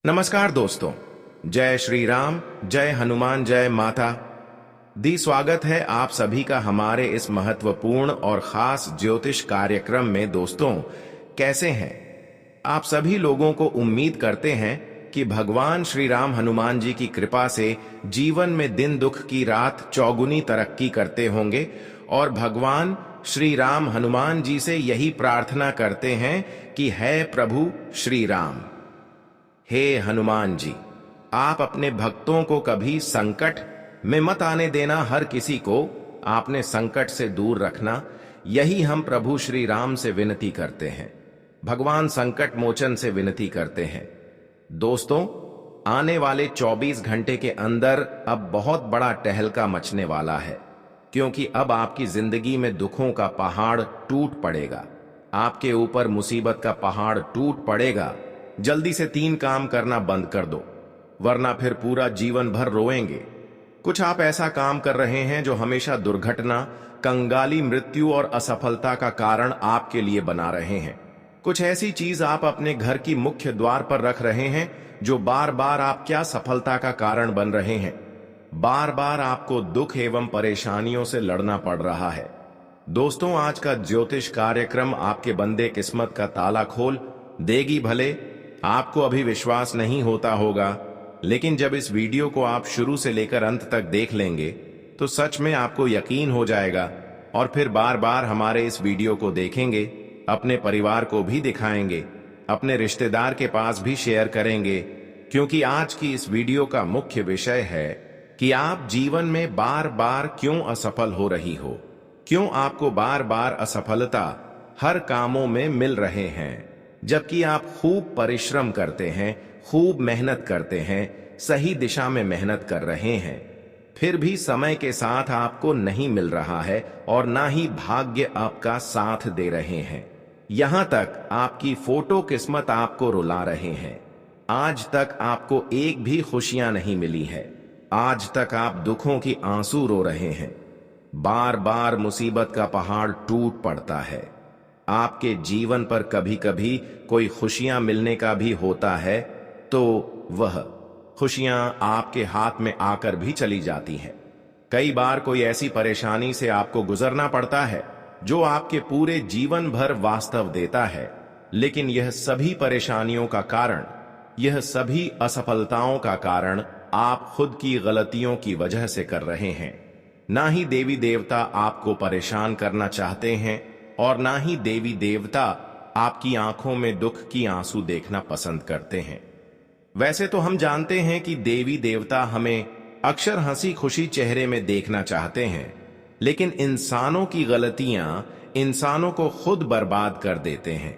नमस्कार दोस्तों। जय श्री राम, जय हनुमान, जय माता दी। स्वागत है आप सभी का हमारे इस महत्वपूर्ण और खास ज्योतिष कार्यक्रम में। दोस्तों, कैसे हैं आप सभी? लोगों को उम्मीद करते हैं कि भगवान श्री राम हनुमान जी की कृपा से जीवन में दिन दुख की रात चौगुनी तरक्की करते होंगे और भगवान श्री राम हनुमान जी से यही प्रार्थना करते हैं कि है प्रभु श्री राम, हे हनुमान जी, आप अपने भक्तों को कभी संकट में मत आने देना। हर किसी को आपने संकट से दूर रखना, यही हम प्रभु श्री राम से विनती करते हैं। भगवान संकट मोचन से विनती करते हैं। दोस्तों, आने वाले 24 घंटे के अंदर अब बहुत बड़ा टहलका मचने वाला है, क्योंकि अब आपकी जिंदगी में दुखों का पहाड़ टूट पड़ेगा। आपके ऊपर मुसीबत का पहाड़ टूट पड़ेगा। जल्दी से 3 काम करना बंद कर दो, वरना फिर पूरा जीवन भर रोएंगे। कुछ आप ऐसा काम कर रहे हैं जो हमेशा दुर्घटना, कंगाली, मृत्यु और असफलता का कारण आपके लिए बना रहे हैं। कुछ ऐसी चीज आप अपने घर की मुख्य द्वार पर रख रहे हैं जो बार बार आपकी असफलता का कारण बन रहे हैं। बार बार आपको दुख एवं परेशानियों से लड़ना पड़ रहा है। दोस्तों, आज का ज्योतिष कार्यक्रम आपके बंदे किस्मत का ताला खोल देगी। भले आपको अभी विश्वास नहीं होता होगा, लेकिन जब इस वीडियो को आप शुरू से लेकर अंत तक देख लेंगे तो सच में आपको यकीन हो जाएगा और फिर बार बार हमारे इस वीडियो को देखेंगे, अपने परिवार को भी दिखाएंगे, अपने रिश्तेदार के पास भी शेयर करेंगे। क्योंकि आज की इस वीडियो का मुख्य विषय है कि आप जीवन में बार बार क्यों असफल हो रही हो, क्यों आपको बार बार असफलता हर कामों में मिल रहे हैं, जबकि आप खूब परिश्रम करते हैं, खूब मेहनत करते हैं, सही दिशा में मेहनत कर रहे हैं, फिर भी समय के साथ आपको नहीं मिल रहा है और ना ही भाग्य आपका साथ दे रहे हैं। यहां तक आपकी फोटो किस्मत आपको रुला रहे हैं। आज तक आपको एक भी खुशियां नहीं मिली है। आज तक आप दुखों की आंसू रो रहे हैं। बार बार मुसीबत का पहाड़ टूट पड़ता है। आपके जीवन पर कभी कभी कोई खुशियां मिलने का भी होता है तो वह खुशियां आपके हाथ में आकर भी चली जाती हैं। कई बार कोई ऐसी परेशानी से आपको गुजरना पड़ता है जो आपके पूरे जीवन भर वास्तव देता है, लेकिन यह सभी परेशानियों का कारण, यह सभी असफलताओं का कारण आप खुद की गलतियों की वजह से कर रहे हैं। ना ही देवी देवता आपको परेशान करना चाहते हैं और ना ही देवी देवता आपकी आंखों में दुख की आंसू देखना पसंद करते हैं। वैसे तो हम जानते हैं कि देवी देवता हमें अक्सर हंसी खुशी चेहरे में देखना चाहते हैं, लेकिन इंसानों की गलतियां इंसानों को खुद बर्बाद कर देते हैं।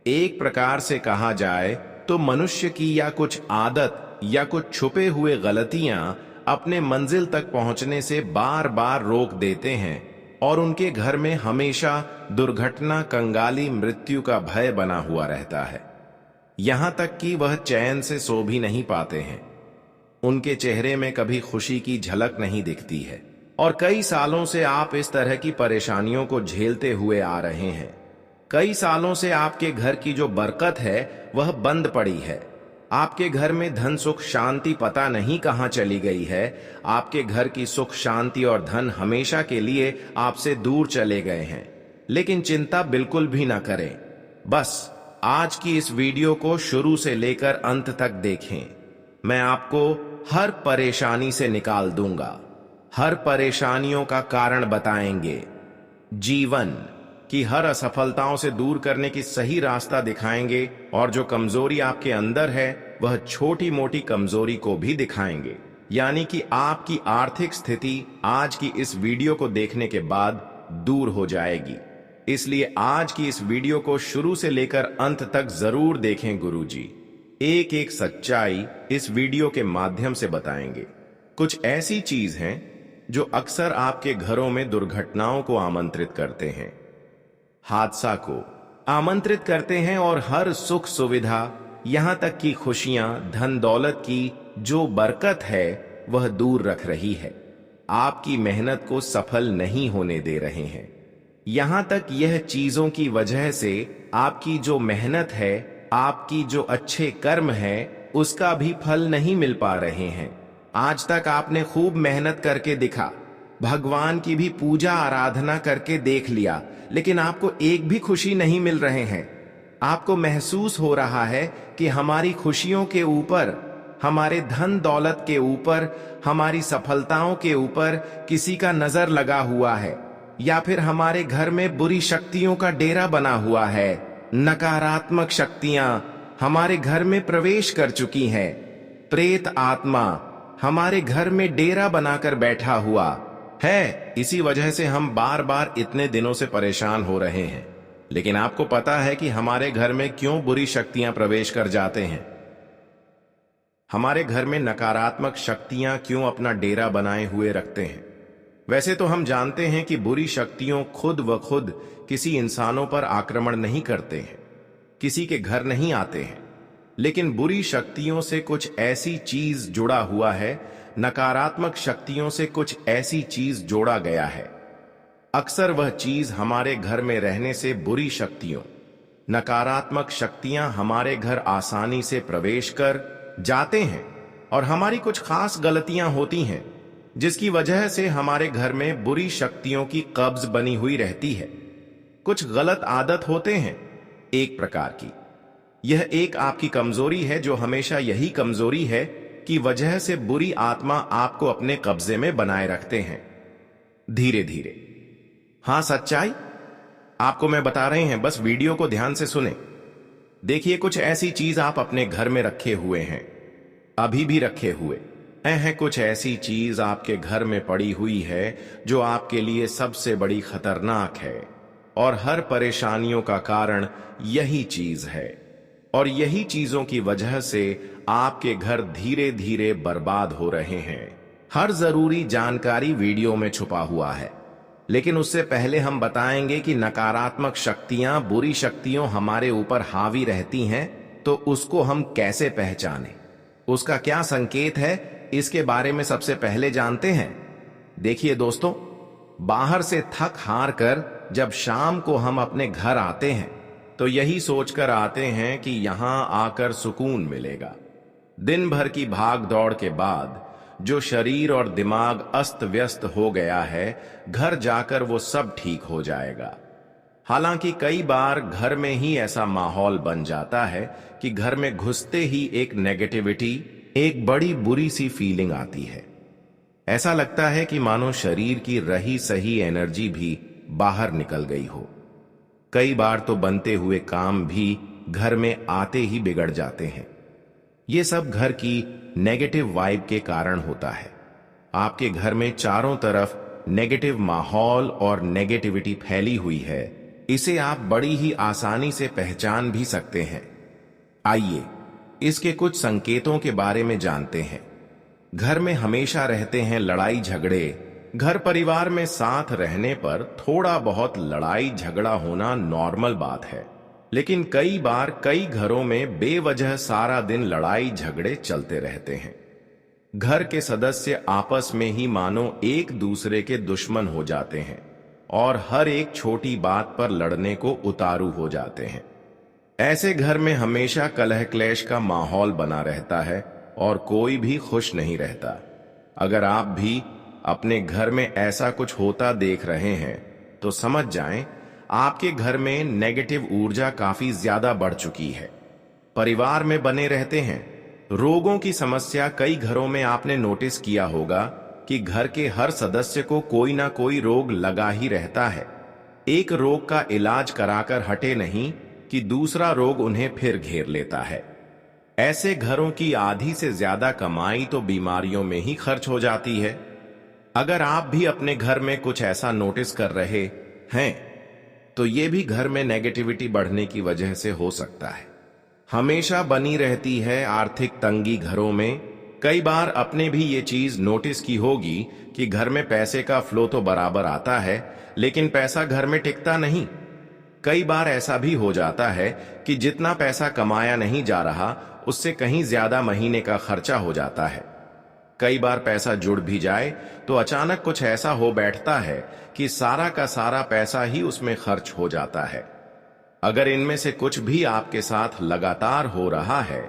एक प्रकार से कहा जाए तो मनुष्य की या कुछ आदत या कुछ छुपे हुए गलतियां अपने मंजिल तक पहुंचने से बार बार रोक देते हैं और उनके घर में हमेशा दुर्घटना, कंगाली, मृत्यु का भय बना हुआ रहता है। यहां तक कि वह चैन से सो भी नहीं पाते हैं। उनके चेहरे में कभी खुशी की झलक नहीं दिखती है और कई सालों से आप इस तरह की परेशानियों को झेलते हुए आ रहे हैं। कई सालों से आपके घर की जो बरकत है वह बंद पड़ी है। आपके घर में धन सुख शांति पता नहीं कहां चली गई है। आपके घर की सुख शांति और धन हमेशा के लिए आपसे दूर चले गए हैं। लेकिन चिंता बिल्कुल भी ना करें। बस आज की इस वीडियो को शुरू से लेकर अंत तक देखें। मैं आपको हर परेशानी से निकाल दूंगा, हर परेशानियों का कारण बताएंगे, जीवन की हर असफलताओं से दूर करने की सही रास्ता दिखाएंगे और जो कमजोरी आपके अंदर है वह छोटी मोटी कमजोरी को भी दिखाएंगे। यानी कि आपकी आर्थिक स्थिति आज की इस वीडियो को देखने के बाद दूर हो जाएगी। इसलिए आज की इस वीडियो को शुरू से लेकर अंत तक जरूर देखें। गुरुजी एक एक सच्चाई इस वीडियो के माध्यम से बताएंगे। कुछ ऐसी चीज हैं जो अक्सर आपके घरों में दुर्घटनाओं को आमंत्रित करते हैं, हादसा को आमंत्रित करते हैं और हर सुख सुविधा, यहां तक कि खुशियां, धन दौलत की जो बरकत है वह दूर रख रही है। आपकी मेहनत को सफल नहीं होने दे रहे हैं। यहां तक यह चीजों की वजह से आपकी जो मेहनत है, आपकी जो अच्छे कर्म है, उसका भी फल नहीं मिल पा रहे हैं। आज तक आपने खूब मेहनत करके दिखा, भगवान की भी पूजा आराधना करके देख लिया, लेकिन आपको एक भी खुशी नहीं मिल रहे हैं। आपको महसूस हो रहा है कि हमारी खुशियों के ऊपर, हमारे धन दौलत के ऊपर, हमारी सफलताओं के ऊपर किसी का नजर लगा हुआ है, या फिर हमारे घर में बुरी शक्तियों का डेरा बना हुआ है। नकारात्मक शक्तियां हमारे घर में प्रवेश कर चुकी हैं। प्रेत आत्मा हमारे घर में डेरा बनाकर बैठा हुआ है। इसी वजह से हम बार बार इतने दिनों से परेशान हो रहे हैं। लेकिन आपको पता है कि हमारे घर में क्यों बुरी शक्तियां प्रवेश कर जाते हैं? हमारे घर में नकारात्मक शक्तियां क्यों अपना डेरा बनाए हुए रखते हैं? वैसे तो हम जानते हैं कि बुरी शक्तियों खुद व खुद किसी इंसानों पर आक्रमण नहीं करते हैं, किसी के घर नहीं आते हैं, लेकिन बुरी शक्तियों से कुछ ऐसी चीज जुड़ा हुआ है, नकारात्मक शक्तियों से कुछ ऐसी चीज जोड़ा गया है। अक्सर वह चीज हमारे घर में रहने से बुरी शक्तियों, नकारात्मक शक्तियां हमारे घर आसानी से प्रवेश कर जाते हैं और हमारी कुछ खास गलतियां होती हैं जिसकी वजह से हमारे घर में बुरी शक्तियों की कब्ज बनी हुई रहती है। कुछ गलत आदत होते हैं एक प्रकार की। यह एक आपकी कमजोरी है जो हमेशा यही कमजोरी है कि वजह से बुरी आत्मा आपको अपने कब्जे में बनाए रखते हैं धीरे धीरे। हां, सच्चाई आपको मैं बता रहे हैं, बस वीडियो को ध्यान से सुने। देखिए, कुछ ऐसी चीज आप अपने घर में रखे हुए हैं, अभी भी रखे हुए हैं। कुछ ऐसी चीज आपके घर में पड़ी हुई है जो आपके लिए सबसे बड़ी खतरनाक है और हर परेशानियों का कारण यही चीज है। और यही चीजों की वजह से आपके घर धीरे धीरे बर्बाद हो रहे हैं। हर जरूरी जानकारी वीडियो में छुपा हुआ है, लेकिन उससे पहले हम बताएंगे कि नकारात्मक शक्तियां, बुरी शक्तियों हमारे ऊपर हावी रहती हैं, तो उसको हम कैसे पहचानें, उसका क्या संकेत है, इसके बारे में सबसे पहले जानते हैं। देखिए दोस्तों, बाहर से थक हार कर जब शाम को हम अपने घर आते हैं तो यही सोचकर आते हैं कि यहां आकर सुकून मिलेगा। दिन भर की भाग दौड़ के बाद जो शरीर और दिमाग अस्त व्यस्त हो गया है, घर जाकर वो सब ठीक हो जाएगा। हालांकि कई बार घर में ही ऐसा माहौल बन जाता है कि घर में घुसते ही एक नेगेटिविटी, एक बड़ी बुरी सी फीलिंग आती है। ऐसा लगता है कि मानो शरीर की रही सही एनर्जी भी बाहर निकल गई हो। कई बार तो बनते हुए काम भी घर में आते ही बिगड़ जाते हैं। ये सब घर की नेगेटिव वाइब के कारण होता है। आपके घर में चारों तरफ नेगेटिव माहौल और नेगेटिविटी फैली हुई है। इसे आप बड़ी ही आसानी से पहचान भी सकते हैं। आइए इसके कुछ संकेतों के बारे में जानते हैं। घर में हमेशा रहते हैं लड़ाई झगड़े। घर परिवार में साथ रहने पर थोड़ा बहुत लड़ाई झगड़ा होना नॉर्मल बात है, लेकिन कई बार कई घरों में बेवजह सारा दिन लड़ाई झगड़े चलते रहते हैं। घर के सदस्य आपस में ही मानो एक दूसरे के दुश्मन हो जाते हैं और हर एक छोटी बात पर लड़ने को उतारू हो जाते हैं। ऐसे घर में हमेशा कलह क्लेश का माहौल बना रहता है और कोई भी खुश नहीं रहता। अगर आप भी अपने घर में ऐसा कुछ होता देख रहे हैं तो समझ जाएं, आपके घर में नेगेटिव ऊर्जा काफी ज्यादा बढ़ चुकी है। परिवार में बने रहते हैं रोगों की समस्या। कई घरों में आपने नोटिस किया होगा कि घर के हर सदस्य को कोई ना कोई रोग लगा ही रहता है। एक रोग का इलाज कराकर हटे नहीं कि दूसरा रोग उन्हें फिर घेर लेता है। ऐसे घरों की आधी से ज्यादा कमाई तो बीमारियों में ही खर्च हो जाती है। अगर आप भी अपने घर में कुछ ऐसा नोटिस कर रहे हैं तो ये भी घर में नेगेटिविटी बढ़ने की वजह से हो सकता है। हमेशा बनी रहती है आर्थिक तंगी घरों में। कई बार अपने भी ये चीज नोटिस की होगी कि घर में पैसे का फ्लो तो बराबर आता है, लेकिन पैसा घर में टिकता नहीं। कई बार ऐसा भी हो जाता है कि जितना पैसा कमाया नहीं जा रहा, उससे कहीं ज्यादा महीने का खर्चा हो जाता है। कई बार पैसा जुड़ भी जाए तो अचानक कुछ ऐसा हो बैठता है कि सारा का सारा पैसा ही उसमें खर्च हो जाता है। अगर इनमें से कुछ भी आपके साथ लगातार हो रहा है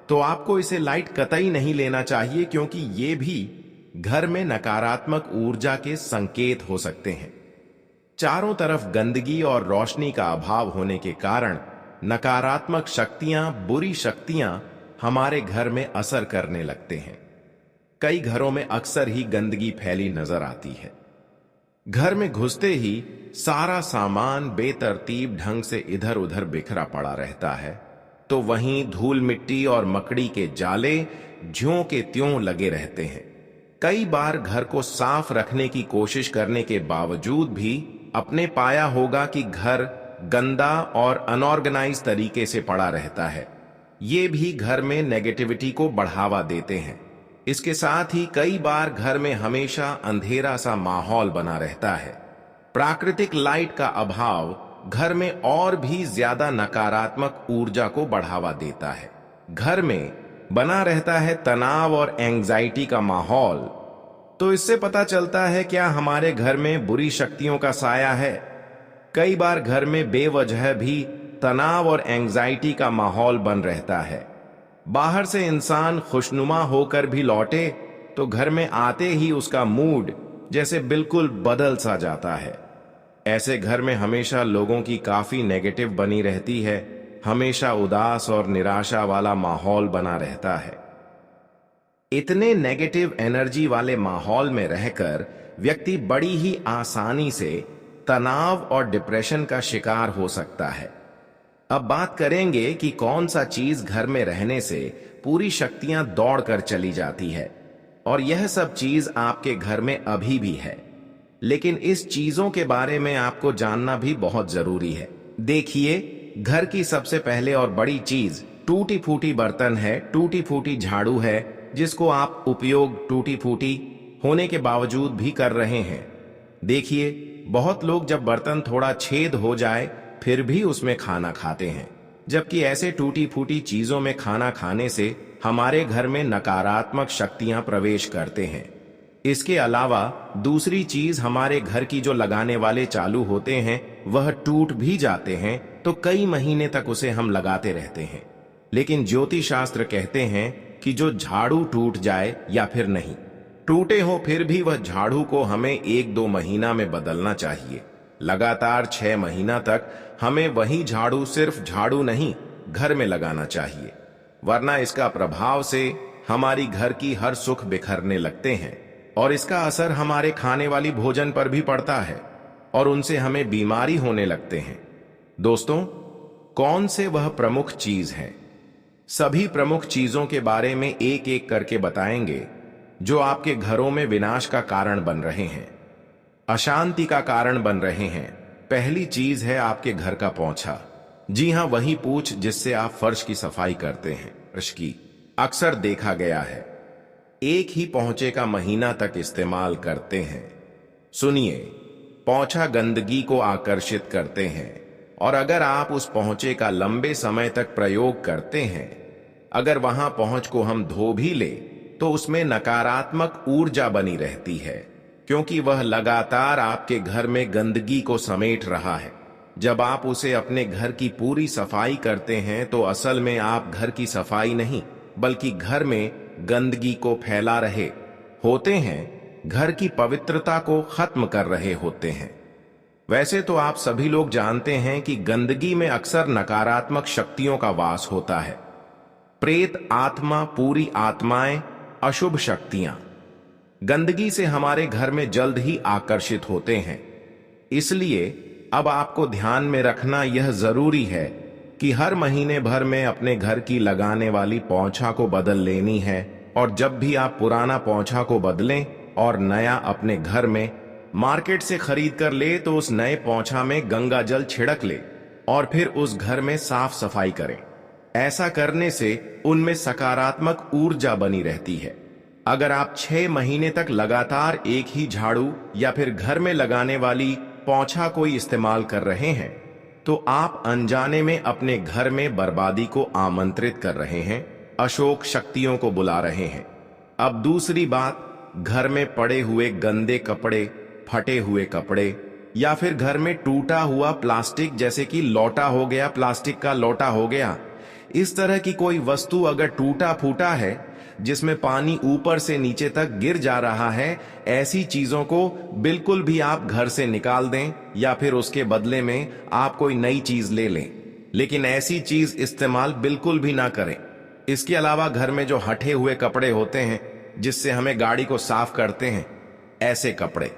तो आपको इसे लाइट कतई नहीं लेना चाहिए, क्योंकि ये भी घर में नकारात्मक ऊर्जा के संकेत हो सकते हैं। चारों तरफ गंदगी और रोशनी का अभाव होने के कारण नकारात्मक शक्तियां, बुरी शक्तियां हमारे घर में असर करने लगते हैं। कई घरों में अक्सर ही गंदगी फैली नजर आती है। घर में घुसते ही सारा सामान बेतरतीब ढंग से इधर उधर बिखरा पड़ा रहता है, तो वहीं धूल मिट्टी और मकड़ी के जाले ज्यों के त्यों लगे रहते हैं। कई बार घर को साफ रखने की कोशिश करने के बावजूद भी आपने पाया होगा कि घर गंदा और अनऑर्गेनाइज तरीके से पड़ा रहता है। ये भी घर में नेगेटिविटी को बढ़ावा देते हैं। इसके साथ ही कई बार घर में हमेशा अंधेरा सा माहौल बना रहता है। प्राकृतिक लाइट का अभाव घर में और भी ज्यादा नकारात्मक ऊर्जा को बढ़ावा देता है। घर में बना रहता है तनाव और एंजाइटी का माहौल। तो इससे पता चलता है क्या हमारे घर में बुरी शक्तियों का साया है। कई बार घर में बेवजह भी तनाव और एंजाइटी का माहौल बन रहता है। बाहर से इंसान खुशनुमा होकर भी लौटे तो घर में आते ही उसका मूड जैसे बिल्कुल बदल सा जाता है। ऐसे घर में हमेशा लोगों की काफी नेगेटिव बनी रहती है। हमेशा उदास और निराशा वाला माहौल बना रहता है। इतने नेगेटिव एनर्जी वाले माहौल में रहकर व्यक्ति बड़ी ही आसानी से तनाव और डिप्रेशन का शिकार हो सकता है। अब बात करेंगे कि कौन सा चीज घर में रहने से पूरी शक्तियां दौड़कर चली जाती है, और यह सब चीज आपके घर में अभी भी है। लेकिन इस चीजों के बारे में आपको जानना भी बहुत जरूरी है। देखिए, घर की सबसे पहले और बड़ी चीज टूटी फूटी बर्तन है, टूटी फूटी झाड़ू है, जिसको आप उपयोग टूटी फूटी होने के बावजूद भी कर रहे हैं। देखिए, बहुत लोग जब बर्तन थोड़ा छेद हो जाए फिर भी उसमें खाना खाते हैं, जबकि ऐसे टूटी फूटी चीजों में खाना खाने से हमारे घर में नकारात्मक शक्तियां प्रवेश करते हैं। इसके अलावा दूसरी चीज, हमारे घर की जो लगाने वाले चालू होते हैं वह टूट भी जाते हैं, तो कई महीने तक उसे हम लगाते रहते हैं। लेकिन ज्योतिष शास्त्र कहते हैं कि जो झाड़ू टूट जाए या फिर नहीं टूटे हो, फिर भी वह झाड़ू को हमें 1-2 महीना में बदलना चाहिए। लगातार 6 महीना तक हमें वही झाड़ू, सिर्फ झाड़ू नहीं, घर में लगाना चाहिए, वरना इसका प्रभाव से हमारी घर की हर सुख बिखरने लगते हैं और इसका असर हमारे खाने वाली भोजन पर भी पड़ता है और उनसे हमें बीमारी होने लगते हैं। दोस्तों, कौन से वह प्रमुख चीज हैं? सभी प्रमुख चीजों के बारे में एक एक करके बताएंगे जो आपके घरों में विनाश का कारण बन रहे हैं, अशांति का कारण बन रहे हैं। पहली चीज है आपके घर का पोंछा। जी हां, वही पूछ जिससे आप फर्श की सफाई करते हैं। फर्श की अक्सर देखा गया है एक ही पोंछे का महीना तक इस्तेमाल करते हैं। सुनिए, पोंछा गंदगी को आकर्षित करते हैं, और अगर आप उस पोंछे का लंबे समय तक प्रयोग करते हैं, अगर वहां पोंछ को हम धो भी ले तो उसमें नकारात्मक ऊर्जा बनी रहती है, क्योंकि वह लगातार आपके घर में गंदगी को समेट रहा है। जब आप उसे अपने घर की पूरी सफाई करते हैं तो असल में आप घर की सफाई नहीं बल्कि घर में गंदगी को फैला रहे होते हैं, घर की पवित्रता को खत्म कर रहे होते हैं। वैसे तो आप सभी लोग जानते हैं कि गंदगी में अक्सर नकारात्मक शक्तियों का वास होता है। प्रेत आत्मा, पूरी आत्माएं, अशुभ शक्तियां गंदगी से हमारे घर में जल्द ही आकर्षित होते हैं। इसलिए अब आपको ध्यान में रखना यह जरूरी है कि हर महीने भर में अपने घर की लगाने वाली पोंछा को बदल लेनी है, और जब भी आप पुराना पोंछा को बदलें और नया अपने घर में मार्केट से खरीद कर ले तो उस नए पोंछा में गंगा जल छिड़क ले और फिर उस घर में साफ सफाई करें। ऐसा करने से उनमें सकारात्मक ऊर्जा बनी रहती है। अगर आप 6 महीने तक लगातार एक ही झाड़ू या फिर घर में लगाने वाली पोंछा कोई इस्तेमाल कर रहे हैं तो आप अनजाने में अपने घर में बर्बादी को आमंत्रित कर रहे हैं, अशुभ शक्तियों को बुला रहे हैं। अब दूसरी बात, घर में पड़े हुए गंदे कपड़े, फटे हुए कपड़े या फिर घर में टूटा हुआ प्लास्टिक, जैसे कि लोटा हो गया, प्लास्टिक का लोटा हो गया, इस तरह की कोई वस्तु अगर टूटा फूटा है, जिसमें पानी ऊपर से नीचे तक गिर जा रहा है, ऐसी चीजों को बिल्कुल भी आप घर से निकाल दें या फिर उसके बदले में आप कोई नई चीज ले लें, लेकिन ऐसी चीज इस्तेमाल बिल्कुल भी ना करें। इसके अलावा घर में जो हटे हुए कपड़े होते हैं, जिससे हमें गाड़ी को साफ करते हैं, ऐसे कपड़े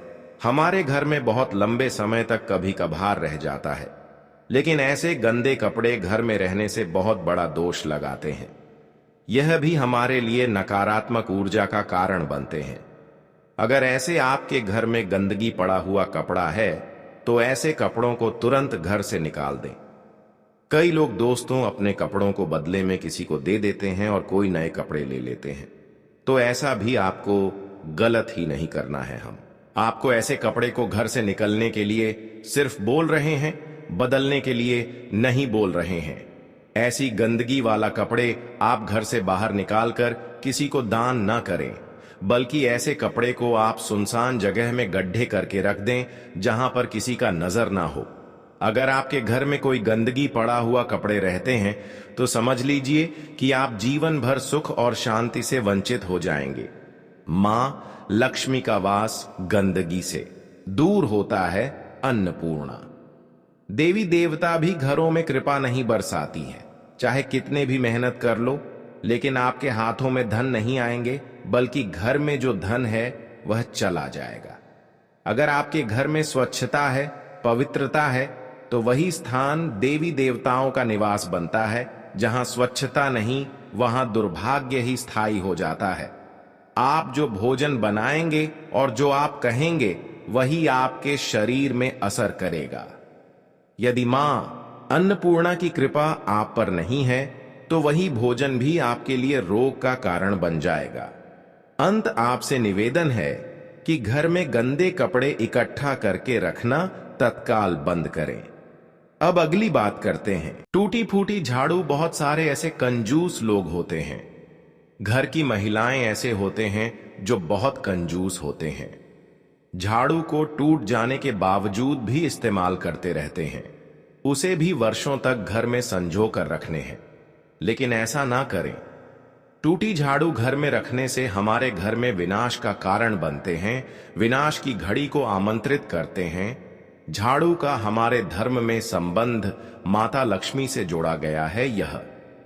हमारे घर में बहुत लंबे समय तक कभी कभार रह जाता है, लेकिन ऐसे गंदे कपड़े घर में रहने से बहुत बड़ा दोष लगाते हैं। यह भी हमारे लिए नकारात्मक ऊर्जा का कारण बनते हैं। अगर ऐसे आपके घर में गंदगी पड़ा हुआ कपड़ा है, तो ऐसे कपड़ों को तुरंत घर से निकाल दें। कई लोग दोस्तों अपने कपड़ों को बदले में किसी को दे देते हैं और कोई नए कपड़े ले लेते हैं, तो ऐसा भी आपको गलत ही नहीं करना है। हम आपको ऐसे कपड़े को घर से निकलने के लिए सिर्फ बोल रहे हैं, बदलने के लिए नहीं बोल रहे हैं। ऐसी गंदगी वाला कपड़े आप घर से बाहर निकालकर किसी को दान ना करें, बल्कि ऐसे कपड़े को आप सुनसान जगह में गड्ढे करके रख दें, जहां पर किसी का नजर ना हो। अगर आपके घर में कोई गंदगी पड़ा हुआ कपड़े रहते हैं, तो समझ लीजिए कि आप जीवन भर सुख और शांति से वंचित हो जाएंगे। मां लक्ष्मी का वास गंदगी से दूर होता है। अन्नपूर्णा देवी देवता भी घरों में कृपा नहीं बरसाती है। चाहे कितने भी मेहनत कर लो, लेकिन आपके हाथों में धन नहीं आएंगे, बल्कि घर में जो धन है वह चला जाएगा। अगर आपके घर में स्वच्छता है, पवित्रता है, तो वही स्थान देवी देवताओं का निवास बनता है। जहां स्वच्छता नहीं, वहां दुर्भाग्य ही स्थायी हो जाता है। आप जो भोजन बनाएंगे और जो आप कहेंगे, वही आपके शरीर में असर करेगा। यदि मां अन्नपूर्णा की कृपा आप पर नहीं है, तो वही भोजन भी आपके लिए रोग का कारण बन जाएगा। अंत आपसे निवेदन है कि घर में गंदे कपड़े इकट्ठा करके रखना तत्काल बंद करें। अब अगली बात करते हैं। टूटी फूटी झाड़ू। बहुत सारे ऐसे कंजूस लोग होते हैं। घर की महिलाएं ऐसे होते हैं जो बहुत कंजूस होते हैं। झाड़ू को टूट जाने के बावजूद भी इस्तेमाल करते रहते हैं। उसे भी वर्षों तक घर में संजो कर रखने हैं, लेकिन ऐसा ना करें। टूटी झाड़ू घर में रखने से हमारे घर में विनाश का कारण बनते हैं, विनाश की घड़ी को आमंत्रित करते हैं। झाड़ू का हमारे धर्म में संबंध माता लक्ष्मी से जोड़ा गया है। यह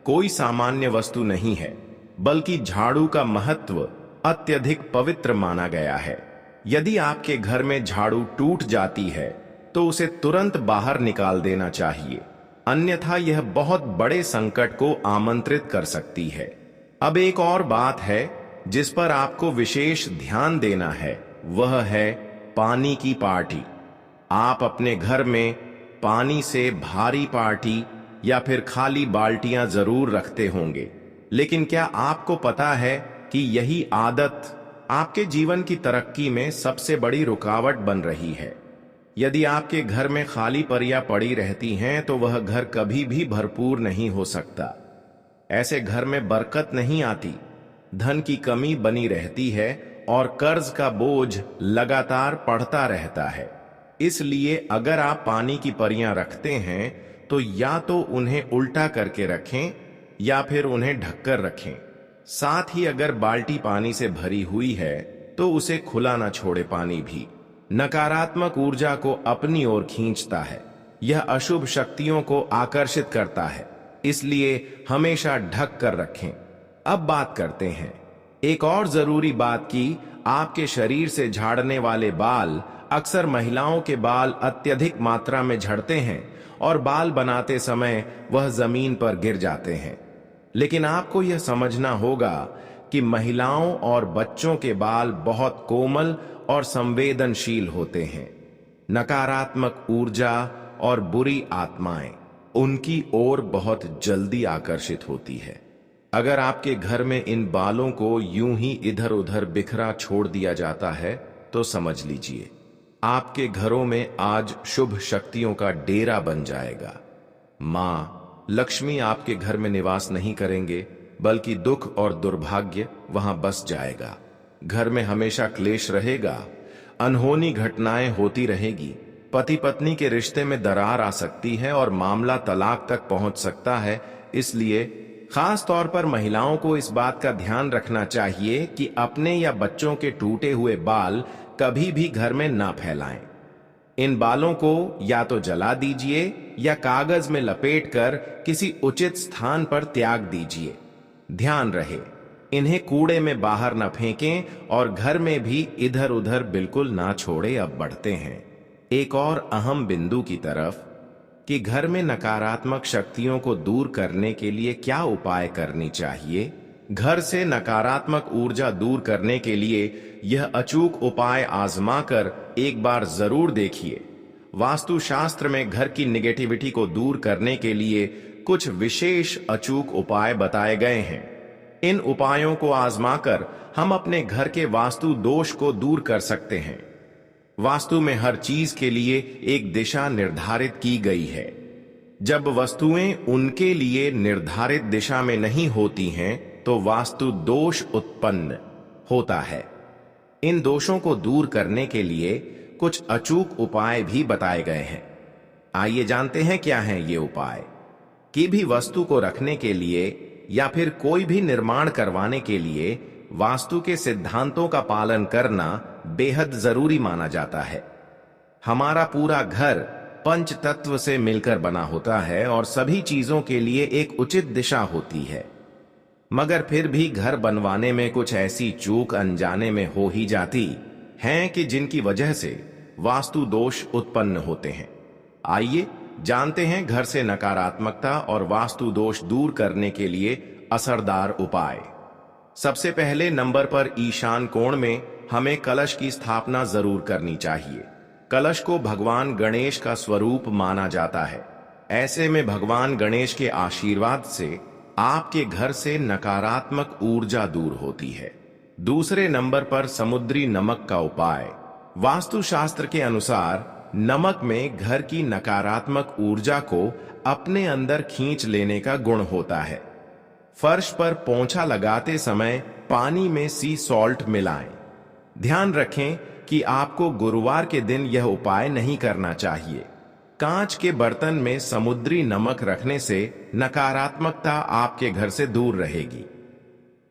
कोई सामान्य वस्तु नहीं है, बल्कि झाड़ू का महत्व अत्यधिक पवित्र माना गया है। यदि आपके घर में झाड़ू टूट जाती है, तो उसे तुरंत बाहर निकाल देना चाहिए, अन्यथा यह बहुत बड़े संकट को आमंत्रित कर सकती है। अब एक और बात है जिस पर आपको विशेष ध्यान देना है, वह है पानी की पार्टी। आप अपने घर में पानी से भारी पार्टी या फिर खाली बाल्टियां जरूर रखते होंगे, लेकिन क्या आपको पता है कि यही आदत आपके जीवन की तरक्की में सबसे बड़ी रुकावट बन रही है? यदि आपके घर में खाली परियां पड़ी रहती हैं, तो वह घर कभी भी भरपूर नहीं हो सकता। ऐसे घर में बरकत नहीं आती, धन की कमी बनी रहती है और कर्ज का बोझ लगातार बढ़ता रहता है। इसलिए अगर आप पानी की परियां रखते हैं, तो या तो उन्हें उल्टा करके रखें या फिर उन्हें ढककर रखें। साथ ही अगर बाल्टी पानी से भरी हुई है, तो उसे खुला ना छोड़े। पानी भी नकारात्मक ऊर्जा को अपनी ओर खींचता है। यह अशुभ शक्तियों को आकर्षित करता है, इसलिए हमेशा ढक कर रखें। अब बात करते हैं एक और जरूरी बात की। आपके शरीर से झाड़ने वाले बाल, अक्सर महिलाओं के बाल अत्यधिक मात्रा में झड़ते हैं और बाल बनाते समय वह जमीन पर गिर जाते हैं। लेकिन आपको यह समझना होगा कि महिलाओं और बच्चों के बाल बहुत कोमल और संवेदनशील होते हैं। नकारात्मक ऊर्जा और बुरी आत्माएं उनकी ओर बहुत जल्दी आकर्षित होती है। अगर आपके घर में इन बालों को यूं ही इधर उधर बिखरा छोड़ दिया जाता है, तो समझ लीजिए आपके घरों में आज शुभ शक्तियों का डेरा बन जाएगा। मां लक्ष्मी आपके घर में निवास नहीं करेंगे, बल्कि दुख और दुर्भाग्य वहां बस जाएगा। घर में हमेशा क्लेश रहेगा, अनहोनी घटनाएं होती रहेगी, पति पत्नी के रिश्ते में दरार आ सकती है और मामला तलाक तक पहुंच सकता है। इसलिए खास तौर पर महिलाओं को इस बात का ध्यान रखना चाहिए कि अपने या बच्चों के टूटे हुए बाल कभी भी घर में ना फैलाएं। इन बालों को या तो जला दीजिए या कागज में लपेटकर किसी उचित स्थान पर त्याग दीजिए। ध्यान रहे, इन्हें कूड़े में बाहर न फेंकें और घर में भी इधर उधर बिल्कुल ना छोड़े। अब बढ़ते हैं एक और अहम बिंदु की तरफ कि घर में नकारात्मक शक्तियों को दूर करने के लिए क्या उपाय करनी चाहिए। घर से नकारात्मक ऊर्जा दूर करने के लिए यह अचूक उपाय आजमाकर एक बार जरूर देखिए। वास्तुशास्त्र में घर की निगेटिविटी को दूर करने के लिए कुछ विशेष अचूक उपाय बताए गए हैं। इन उपायों को आजमाकर हम अपने घर के वास्तु दोष को दूर कर सकते हैं। वास्तु में हर चीज के लिए एक दिशा निर्धारित की गई है। जब वस्तुएं उनके लिए निर्धारित दिशा में नहीं होती हैं, तो वास्तु दोष उत्पन्न होता है। इन दोषों को दूर करने के लिए कुछ अचूक उपाय भी बताए गए हैं। आइए जानते हैं क्या हैं ये उपाय। कि भी वस्तु को रखने के लिए या फिर कोई भी निर्माण करवाने के लिए वास्तु के सिद्धांतों का पालन करना बेहद जरूरी माना जाता है। हमारा पूरा घर पंच तत्व से मिलकर बना होता है और सभी चीजों के लिए एक उचित दिशा होती है। मगर फिर भी घर बनवाने में कुछ ऐसी चूक अनजाने में हो ही जाती हैं कि जिनकी वजह से वास्तु दोष उत्पन्न होते हैं। आइए जानते हैं घर से नकारात्मकता और वास्तु दोष दूर करने के लिए असरदार उपाय। सबसे पहले नंबर पर ईशान कोण में हमें कलश की स्थापना जरूर करनी चाहिए। कलश को भगवान गणेश का स्वरूप माना जाता है। ऐसे में भगवान गणेश के आशीर्वाद से आपके घर से नकारात्मक ऊर्जा दूर होती है। दूसरे नंबर पर समुद्री नमक का उपाय। वास्तुशास्त्र के अनुसार नमक में घर की नकारात्मक ऊर्जा को अपने अंदर खींच लेने का गुण होता है। फर्श पर पोंछा लगाते समय पानी में सी सॉल्ट मिलाएं। ध्यान रखें कि आपको गुरुवार के दिन यह उपाय नहीं करना चाहिए। कांच के बर्तन में समुद्री नमक रखने से नकारात्मकता आपके घर से दूर रहेगी।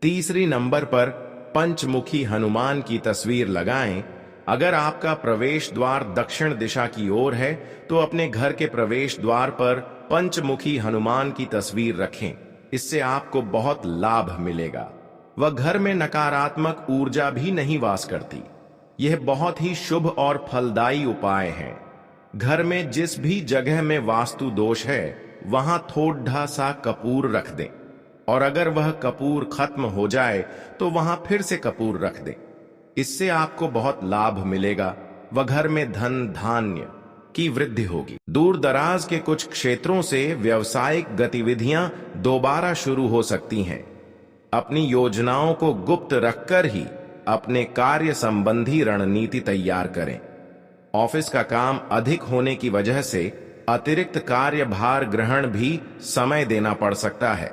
तीसरी नंबर पर पंचमुखी हनुमान की तस्वीर लगाएं। अगर आपका प्रवेश द्वार दक्षिण दिशा की ओर है तो अपने घर के प्रवेश द्वार पर पंचमुखी हनुमान की तस्वीर रखें। इससे आपको बहुत लाभ मिलेगा। वह घर में नकारात्मक ऊर्जा भी नहीं वास करती। यह बहुत ही शुभ और फलदायी उपाय है। घर में जिस भी जगह में वास्तु दोष है वहां थोड़ा सा कपूर रख दें और अगर वह कपूर खत्म हो जाए तो वहां फिर से कपूर रख दें। इससे आपको बहुत लाभ मिलेगा। वह घर में धन धान्य की वृद्धि होगी। दूर दराज के कुछ क्षेत्रों से व्यावसायिक गतिविधियां दोबारा शुरू हो सकती हैं। अपनी योजनाओं को गुप्त रखकर ही अपने कार्य संबंधी रणनीति तैयार करें। ऑफिस का काम अधिक होने की वजह से अतिरिक्त कार्यभार ग्रहण भी समय देना पड़ सकता है।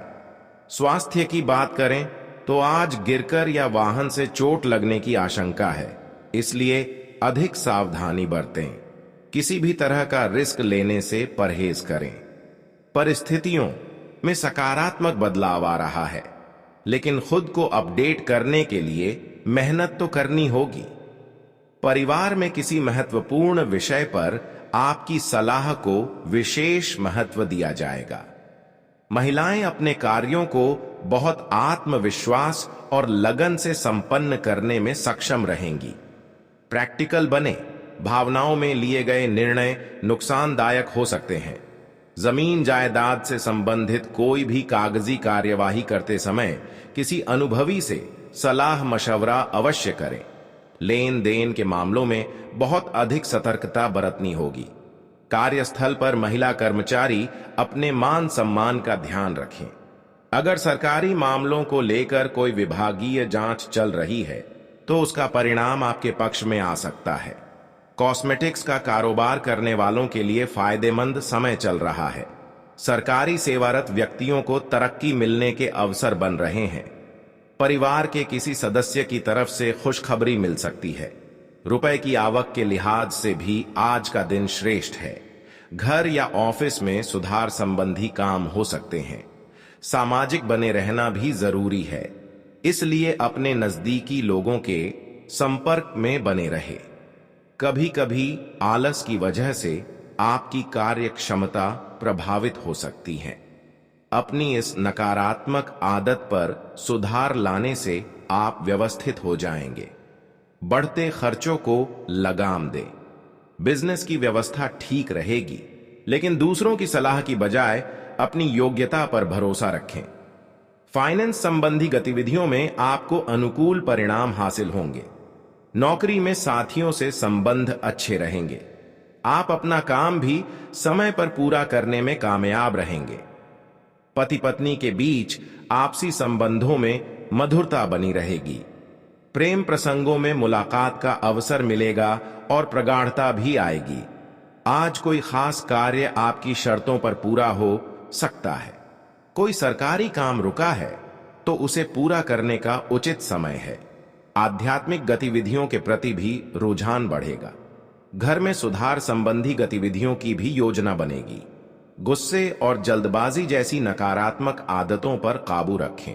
स्वास्थ्य की बात करें तो आज गिरकर या वाहन से चोट लगने की आशंका है, इसलिए अधिक सावधानी बरतें। किसी भी तरह का रिस्क लेने से परहेज करें। परिस्थितियों में सकारात्मक बदलाव आ रहा है, लेकिन खुद को अपडेट करने के लिए मेहनत तो करनी होगी। परिवार में किसी महत्वपूर्ण विषय पर आपकी सलाह को विशेष महत्व दिया जाएगा। महिलाएं अपने कार्यों को बहुत आत्मविश्वास और लगन से संपन्न करने में सक्षम रहेंगी। प्रैक्टिकल बने। भावनाओं में लिए गए निर्णय नुकसानदायक हो सकते हैं। जमीन जायदाद से संबंधित कोई भी कागजी कार्यवाही करते समय किसी अनुभवी से सलाह मशवरा अवश्य करें। लेन देन के मामलों में बहुत अधिक सतर्कता बरतनी होगी। कार्यस्थल पर महिला कर्मचारी अपने मान सम्मान का ध्यान रखें। अगर सरकारी मामलों को लेकर कोई विभागीय जांच चल रही है तो उसका परिणाम आपके पक्ष में आ सकता है। कॉस्मेटिक्स का कारोबार करने वालों के लिए फायदेमंद समय चल रहा है। सरकारी सेवारत व्यक्तियों को तरक्की मिलने के अवसर बन रहे हैं। परिवार के किसी सदस्य की तरफ से खुशखबरी मिल सकती है। रुपए की आवक के लिहाज से भी आज का दिन श्रेष्ठ है। घर या ऑफिस में सुधार संबंधी काम हो सकते हैं। सामाजिक बने रहना भी जरूरी है, इसलिए अपने नजदीकी लोगों के संपर्क में बने रहे। कभी कभी आलस की वजह से आपकी कार्य क्षमता प्रभावित हो सकती है। अपनी इस नकारात्मक आदत पर सुधार लाने से आप व्यवस्थित हो जाएंगे। बढ़ते खर्चों को लगाम दें। बिजनेस की व्यवस्था ठीक रहेगी, लेकिन दूसरों की सलाह की बजाय अपनी योग्यता पर भरोसा रखें। फाइनेंस संबंधी गतिविधियों में आपको अनुकूल परिणाम हासिल होंगे। नौकरी में साथियों से संबंध अच्छे रहेंगे। आप अपना काम भी समय पर पूरा करने में कामयाब रहेंगे। पति पत्नी के बीच आपसी संबंधों में मधुरता बनी रहेगी। प्रेम प्रसंगों में मुलाकात का अवसर मिलेगा और प्रगाढ़ता भी आएगी। आज कोई खास कार्य आपकी शर्तों पर पूरा हो सकता है। कोई सरकारी काम रुका है तो उसे पूरा करने का उचित समय है। आध्यात्मिक गतिविधियों के प्रति भी रुझान बढ़ेगा। घर में सुधार संबंधी गतिविधियों की भी योजना बनेगी। गुस्से और जल्दबाजी जैसी नकारात्मक आदतों पर काबू रखें।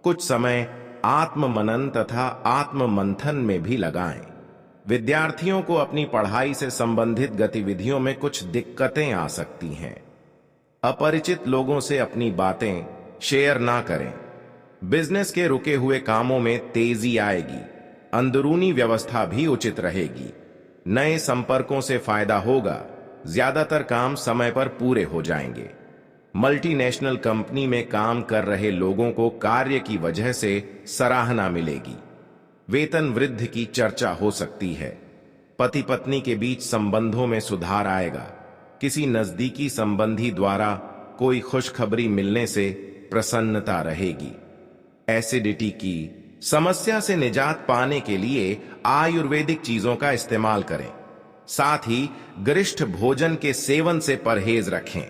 कुछ समय आत्म मनन तथा आत्म मंथन में भी लगाएं। विद्यार्थियों को अपनी पढ़ाई से संबंधित गतिविधियों में कुछ दिक्कतें आ सकती हैं। अपरिचित लोगों से अपनी बातें शेयर ना करें। बिजनेस के रुके हुए कामों में तेजी आएगी। अंदरूनी व्यवस्था भी उचित रहेगी। नए संपर्कों से फायदा होगा। ज्यादातर काम समय पर पूरे हो जाएंगे। मल्टीनेशनल कंपनी में काम कर रहे लोगों को कार्य की वजह से सराहना मिलेगी। वेतन वृद्धि की चर्चा हो सकती है। पति पत्नी के बीच संबंधों में सुधार आएगा। किसी नजदीकी संबंधी द्वारा कोई खुशखबरी मिलने से प्रसन्नता रहेगी। एसिडिटी की समस्या से निजात पाने के लिए आयुर्वेदिक चीजों का इस्तेमाल करें। साथ ही गरिष्ठ भोजन के सेवन से परहेज रखें।